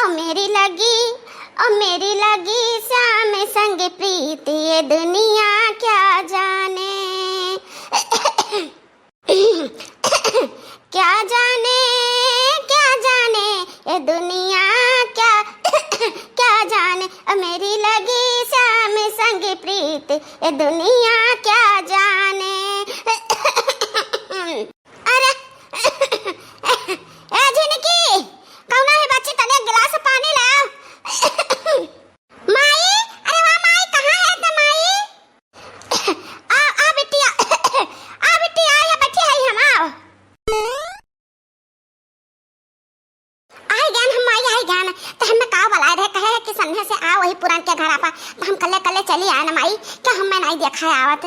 ओ मेरी लगी श्याम संग प्रीत, ये दुनिया क्या जाने क्या जाने ये दुनिया क्या क्या जाने। ओ मेरी लगी श्याम संग प्रीत, ये दुनिया क्या जाने। अरे ए झिनकी, कौन है बच्ची, तने गिलास पानी ले आओ। माई, अरे वाह माई, कहाँ है ते माई? आ बिटिया, आ बिटिया, ये बैठी है हम। आओ आई ज्ञान, हम माई आई ज्ञान। तो हमें का बुलाए रहे, कहे कि संध्या से आ वही पुरान के घर आपा, तो हम कल्ले कल्ले चली आए ना माई, क्या हमें नहीं देखा है आवत।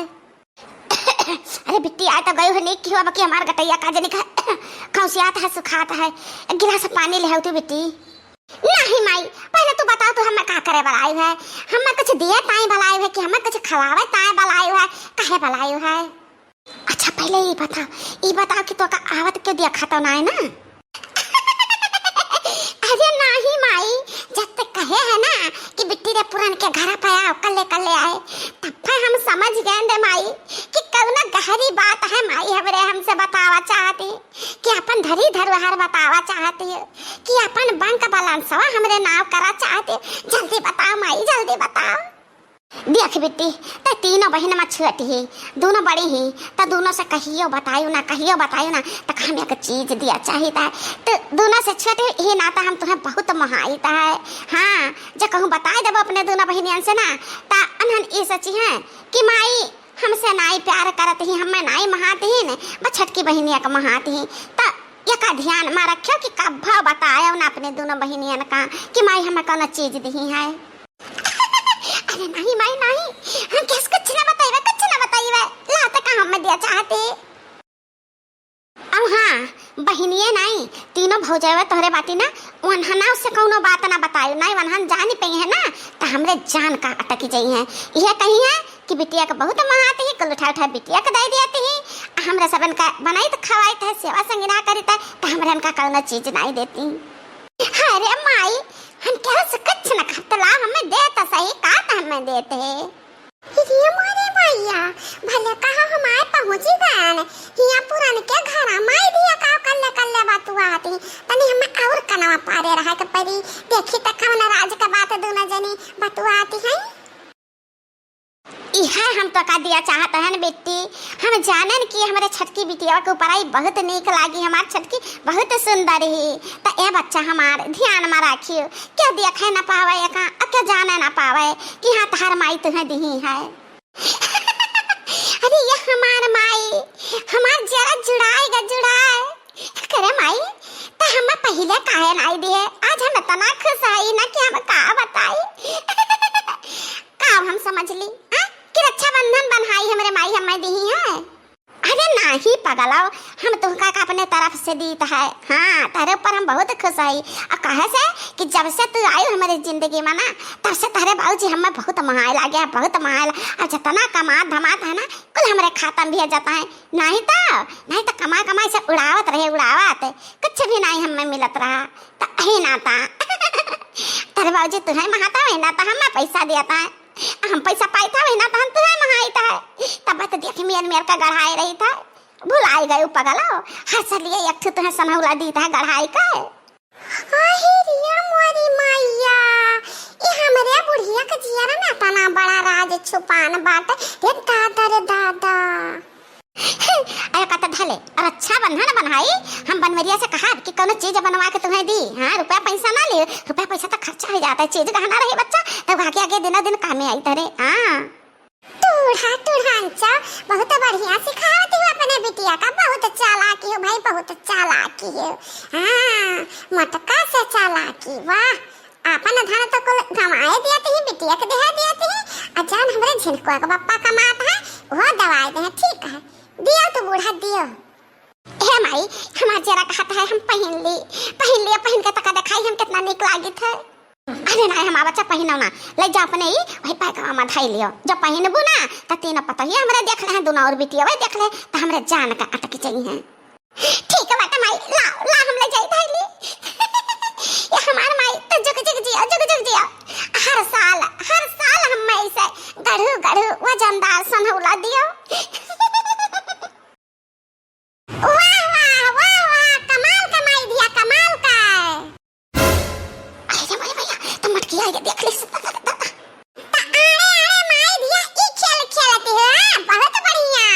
अरे बिट्टी आए तो गई हो, नहीं की हुआ बाकी हमार गटैया का जनी खौसियात है, सुखात है। एक गिलास पानी ले आओ तू बिट्टी। नहीं माई, पहले तू बताओ तू हमें का करे बुलाई है? हमें कुछ दिए ताई बुलाई है कि हमें कुछ खवावे ताई बुलाई है, काहे बुलाई है? अच्छा पहले ये बताओ कि तो का आवत क्यों देखा तो ना है ना? अरे नहीं माई, जब तक कहे है ना कि बिट्टी रे पुरान के घर पे आओ, कल्ले कल्ले आए, तब फिर हम समझ गए दे माई कि कौना गहरी बात है माई हमरे हमसे बतावा चाहती, कि अपन धरी धरोहर बतावा चाहती है, कि अपन बैंक बैलेंसवा हमरे नाम करा चाहती। जल्दी बताओ माई, जल्दी बताओ। देख बेटी, तो तीनों बहन में छोटी ही, दोनों बड़ी ही, तो दोनों से कहियो बतायो ना तो हमें एक चीज दिया चाहिए था। तो दोनों से छोटे ही ना तो हम तुम्हें बहुत महाईता है। हाँ, जब कहूँ बताए देव अपने दोनों बहनियन से ना, तो अनहन ये सची है कि माई हमसे नाई प्यार करत ही, हमें नाई महाती ही न, बस छटकी बहनिया का महाती ही। तो ये का ध्यान में रखियो कि कब बताया ना अपने दोनों बहनियन का कि माई हमें कौन चीज दी है। अरे नहीं माई नहीं, हम किस कुछ ना बताइए ला तक हमें दिया चाहते। अब हाँ बहनिये नहीं, तीनों भौजाई तोहरे बाती ना, वनहना उससे कौनो बात ना बतायो नहीं, वनहन जान पई है ना, तो हमरे जान का अटकी जाई है। यह कही है कि बिटिया का बहुत महाती है, कल उठा बिटिया का दे देती है, हमरे सबन का बनाई तो खवाई था, सेवा संग ना करी था, तो हमरे उनका कौनो चीज नहीं देती। अरे माई, हम क्या से कुछ न खतला हमें देता सही का तो हमें देते। ये मोरे भैया भले कहा हमारे पहुंची गए हिया पुरान के घर माई दिया का कल्ले कल्ले बात आती, तनी हमें और कनवा पारे रहा के परी देखी तक कौन राज का बात दोनों जनी बतुआ आती है। इहा हम तो का दिया चाहता है ना बेटी, हम जानन कि हमारे छटकी बिटिया के ऊपर आई बहुत नीक लागी, हमार छटकी बहुत सुंदर ही। तो ए बच्चा हमार ध्यान में रखियो, क्या देखे ना पावे का, क्या जाने ना पावे कि हाँ तार माई तुम्हें दी है। अरे ये हमार माई हमार जरा जुड़ाए करे माई, तो हमें पहले काहे नहीं दिए, आज हम इतना खुश आई ना कि हम का बताई। का हम समझ ली कि रक्षाबंधन बन्हाई हमरे माई हमें दी है। अरे नहीं पगलाओ, हम तुमका का अपने तरफ से दी है। हाँ तेरे ऊपर हम बहुत खुश आई, और कहे से कि जब से तू आई हमारी जिंदगी में ना, तब से तेरे बाबूजी हमें बहुत महाय लगे, बहुत महाय। और जितना धमात है ना कुल हमारे खाता में भी जाता है, नहीं तो कमाई से उड़ावत कुछ भी नहीं हमें मिलत रहा, तो ही ना था। तेरे बाबूजी तुम्हें महाता है ना, तो हमें पैसा देता है, हम पैसा पाई था ना, तो हम तुम्हें महाईता है। तब तो देख मेर का गढ़ाई रही था, भुलाई गए पगलाओ, हंस लिए एक तो तुम्हें समौला दी था गढ़ाई का। मोरी मैया, ये हमरे बुढ़िया के जियारा ना तना बड़ा राज छुपान बाट रे दादा रे दादा। अरे कत धले और अच्छा बंधन बनाई, हम बनवरिया से कहा कि कोनो चीज बनवा के तुम्हें दी। हाँ रुपया पैसा ना ले, रुपया पैसा तो खर्चा हो जाता है, चीज गहना रहे बच्चा तब आगे दिनों दिन काम में आई तरे। हाँ टूढ़ा बहुत बढ़िया सिखाती हो अपने बिटिया का, बहुत चालाकी हो भाई, बहुत चालाकी हो। हाँ मटका से चालाकी, वाह। अपन धन तो कुल गवाए देती ही, बिटिया के दे देती ही, अजान हमरे झिनकुआ का पप्पा कमाता है वो दवाई दे, ठीक है दिया तो बूढ़ा दियो। हे माई हमार जरा कहता है हम पहन के तक दिखाई हम कितना निक लागी थे। अरे नहीं हमारा बच्चा पहनो ना, ले जा अपने ही वही पैका में धाई लियो, जब पहनबू ना तो तीनों पता ही हमरे देख ले हैं, दोनों और बिटिया वही देख ले, तो हमरे जान का अटक चाहिए। ठीक है बेटा माई ला हम ले जाई धाई ली। ये हमार माई तो जो कह के देख ले आरे आरे माई दिया ई खेल खेलती है बहुत बढ़िया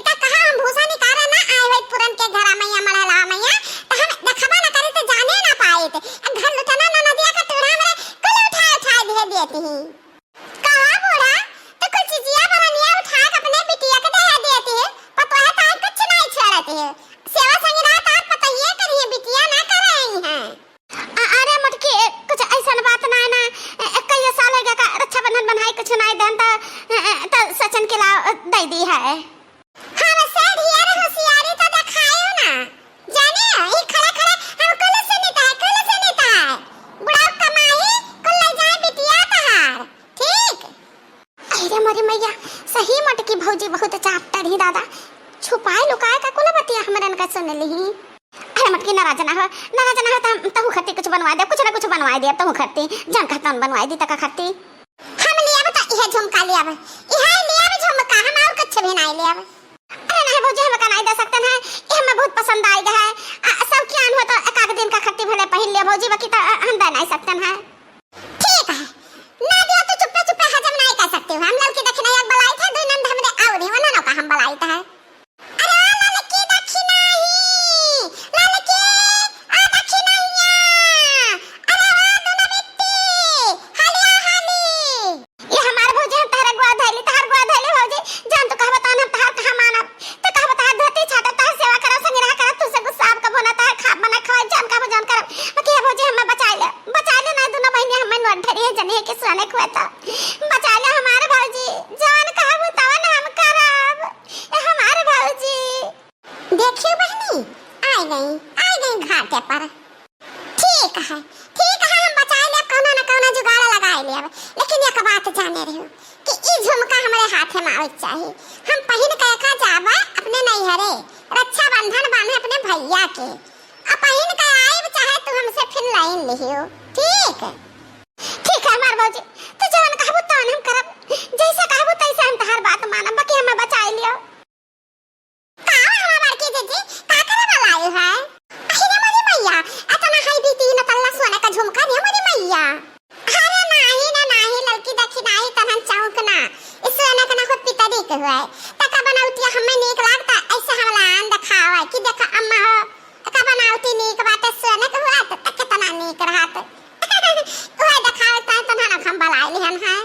इता कहा हम भूसा निकारा ना आए होई पुरन के घरा मैया मड़ला मैया त हम देखबा ना करे त जाने ना पाए थे घर लुटाना ना नदिया का टुरा में कुल उठा उठा दे देती ही कहा बूढ़ा तो कुछ चीजिया बरनिया उठा के अपने बिटिया के दे देती है पता है तार कुछ नहीं छोड़ती है सेवा संग रात आप पता ये करिए बिटिया ना कर रही हैं अरे मटकी कुछ ऐसा बात ना ना कई साल हो गया रक्षाबंधन बनाई कुछ नहीं देन त सचन के ला दे दी है हम से ढेर होशियारी तो दिखायो ना जाने ई खड़ा खड़ा हम कुल से नेता है बुढ़ा कमाई कुल ले जाए बिटिया तहार ठीक अरे मरी मैया सही मटकी भौजी बहुत चापटर ही दादा छुपाए लुकाए का कुल बतिया हमरन का सुन ली अरे मटकी नाराज ना हो तहु खत्ती कुछ बनवा दे कुछ ना कुछ बनवा दे तहु खत्ती जान खत्तन बनवा दी तका खत्ती हम लिया बता इहे झुमका लिया झुमका हम और कुछ भी नहीं लिया अरे नहीं भौजी हम का नहीं दे सकते हैं ये हमें बहुत पसंद आई है सब ज्ञान हो तो एक आध दिन का खत्ती भले पहन ले भौजी बाकी तो हम दे नहीं सकते हैं ठीक है ना दिया तो चुप्पे हजम नहीं कर सकते हम लड़की दक्षिणा एक बलाई था दो नंद हमरे और ही वना का हम बलाई था जने के सुने खुआता बचा ले हमारे भौजी जान कहा बताओ ना हम करब हमारे भौजी देखियो बहनी आई गई घाटे पर ठीक है हम बचा ले कोनो ना कोनो जुगाड़ लगाए ले लेकिन एक बात जाने रहो कि ई झुमका हमारे हाथ में आवे चाहिए हम पहिन के का जाबा अपने नहीं हरे रक्षा बंधन बांधे अपने भैया के अब पहिन के आए चाहे तू हमसे फिर लाइन लियो ठीक है हमार भौजी तू जवन कहबो तवन हम करब जैसा कहबो तैसा हम तहार बात मानब बाकी हमें बचाई लियो का हमार के जीजी का करे वाला आयो है अरे मोरी मैया अतना हाई भी तीन तल्ला सोने का झुमका ने मोरी मैया अरे नहीं लड़की देखी नहीं तहन चौक ना इस सोने का ना हो पिता देख हुआ है तका बनाउती हमें नीक लागता ऐसा हमला आन दिखावा कि देखा अम्मा हो का बनाउती नीक बात सोने का हुआ त तक तना नीक रहत ओए दिखाओ ता तो ना हम बलाई हन है